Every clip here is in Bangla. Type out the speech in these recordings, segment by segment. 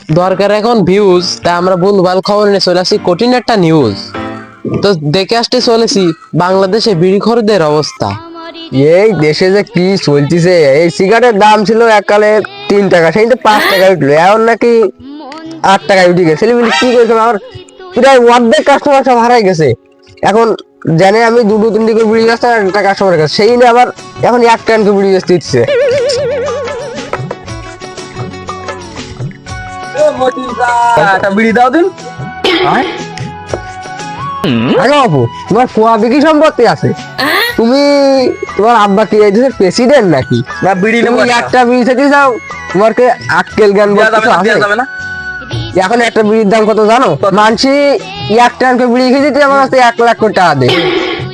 দরকার এখন ভিউজ, তাই আমরা বন্ধু ভালো খবর নিয়ে চলে আসি কঠিন একটা নিউজ। তো দেখে আসতে চলেছি বাংলাদেশে বিড়ি খরিদের অবস্থা। এই দেশে যে কি চলতেছে, এই সিগারেটের দাম ছিল এককালে 3 টাকা, সেই তো 5 টাকা উঠলো, এখন নাকি 8 টাকায় উঠে গেছে। ছেলেমেয়ে কি করেছে, আমার প্রায় অর্ধেক কাস্টমার সব হারাই গেছে। এখন জানে আমি দুটো তিনটে করে বিড়ি বেচতাম একটা কাস্টমারের কাছে, সেই নিয়ে আবার এখন 1 টান করে বিড়ি বেচতে দিচ্ছে। একটা বিড়ি দাও দিন। আগে বাপু, তোমার কোয়া বিক্রি সম্পত্তি আছে, তুমি তোমার আব্বা কি এই দেশের প্রেসিডেন্ট নাকি? না বিড়ি নেবো তুমি একটা বিড়ি খেতে যাও, তোমার কে আক্কেল জ্ঞান দেওয়া বলতে যাবে না, আছে? দেওয়া যাবে না। এখন একটা বিড়ির দাম কত জানো? মানসি 1 টানকে বিড়ি খেয়ে দিতে আমার কাছে 1 লাখ করে টাকা দেয়।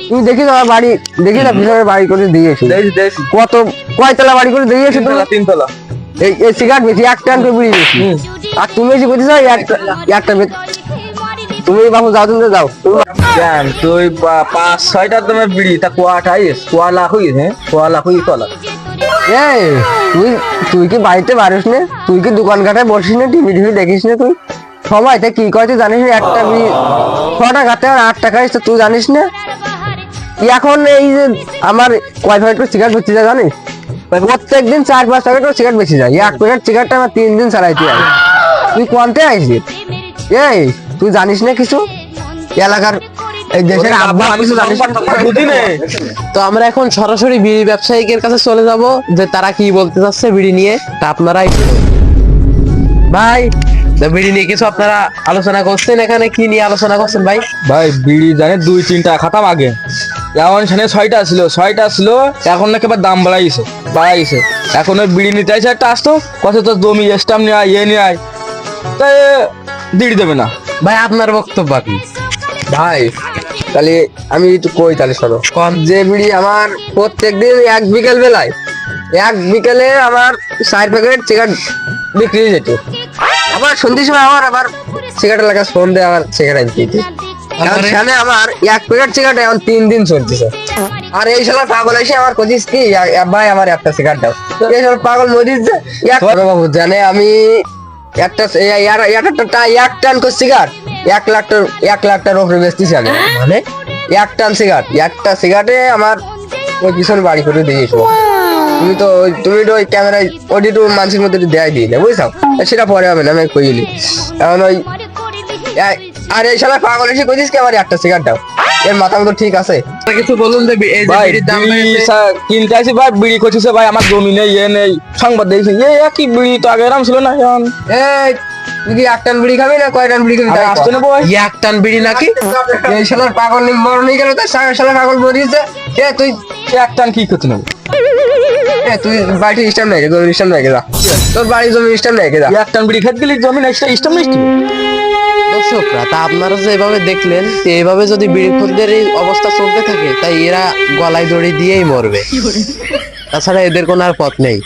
তুমি দেখি আমার বাড়ি, দেখি না পিছনে বাড়ি করে দিয়েছো, দেশি কত কয়তলা বাড়ি করে দিয়েছো তুমি? তিনতলা। এই এই সিগারেট বেশি 1 টান করে বিড়ি বেশি, আর তুমি বেশি বলতে চাও একটা তুমি বাবু যাও, তুমি যাও। জান তুই 5-6টার দামের বিড়ি, তা কোয়া লাখ হইস, হ্যাঁ কোয়া লাখ হইস তলা। এই তুই তুই কি বাড়িতে পারিস না? তুই কি দোকান ঘাটায় বসিস না, টিভি টিভি দেখিস না? তুই সময়তে কি কয় তুই জানিস না? একটা বিড়ি 6 টাকাতে আর 8 টাকা এসছে, তুই জানিস না? এখন এই যে আমার কয় প্যাকেট করে সিগারেট বেচতে যায় জানিস? প্রত্যেকদিন 4-5 প্যাকেট করে সিগারেট বেচে যায়। এক প্যাকেট সিগারেটটা আমার 3 দিন চালাইতে হয়। তুই কোনতে আইছিস? এই তুই জানিস না কিছু এলাকার, এই দেশের আব্বা কিছু জানিস না? বুঝিনে তো আমরা এখন সরাসরি বিড়ি ব্যবসায়ীদের কাছে চলে যাব যে তারা কি বলতে চাচ্ছে বিড়ি নিয়ে, তা আপনারাই শুনুন। ভাই, তো বিড়ি নিয়ে কিছু আপনারা আলোচনা করছেন, এখানে কি নিয়ে আলোচনা করছেন ভাই? ভাই বিড়ি জানে 2-3 টাকা খাতাম আগে, এখন সেখানে 6টা ছিল, এখন নাকি আবার দাম বাড়াইছে। এখন ওই বিড়ি নিতে আসে একটা আসতো, কত তো জমি স্টাম্প নিয়ে আয়, নিয়ে আয়, তাই বিড়ি দেবে না। ভাই আপনার বক্তব্য কি? ভাই তাহলে আমি একটু কই, তাহলে শোনো। যে বিড়ি আমার প্রত্যেকদিন এক বিকেলে আমার 4 প্যাকেট সিগারেট বিক্রি হয়ে যেত, আবার সন্ধ্যের সময় আবার সিগারেট লাগা সন্ধ্যে আবার সিগারেট আনতে দিত। সেখানে আমার 1 প্যাকেট সিগারেট এখন 3 দিন চলতেছে। আর এই শালা পাগল এসে আমার কইছিস কি, ভাই আমার একটা সিগারেট দাও। এই শালা পাগল মরিস যে বাবু জানে আমি একটা 1 টান করে সিগারেট 1 লাখ টাকার উপরে বেচতেছি আমি। মানে 1 টান সিগারেট, একটা সিগারেটে আমার ওই পিছনে বাড়ি করে দিয়েছো। তুমি তো ওই ক্যামেরায় অডিটো মানুষের মধ্যে দেয় দিয়ে না, বুঝছো? সেটা পরে হবে না, আমি কইলি এখন ওই আর এই শালা পাগল এসে কইছিস কি আমার একটা সিগারেট দাও, এর মাথা মতো ঠিক আছে? কিছু বলুন যে এই যে ভাই বিড়ির দাম বিড়ি বেড়েছে। কিনতে আসি ভাই, বিড়ি করছিস ভাই, আমার জমি নেই, নেই, সংবাদ দিয়েছে একই বিড়ি তো আগে এরম ছিল না। এখন এই তুই কি 1 টান বিড়ি খাবি না 1 টান বিড়ি খাবি? আমি আসতে নেবো ভাই। এক টান বিড়ি নাকি? এই শালার পাগল মরণ হয়ে গেল, তার শালা পাগল মরিয়েছে। তুই এক টান কি করতে নেবো? তুই বাড়ি স্ট্যাম্প নেই, জমির স্ট্যাম্প নেই যা, তোর বাড়ি জমির স্ট্যাম্প নেই যা। এক টান বিড়ি খেতে গেলে জমি নেক্সট ইস্টাম নেক্সট। দর্শকরা, তা আপনারা যে এভাবে দেখলেন, যে এভাবে যদি বিড়ি খরিদের এই অবস্থা চলতে থাকে, তাই এরা গলায় দড়ি দিয়েই মরবে, তাছাড়া এদের কোনো আর পথ নেই।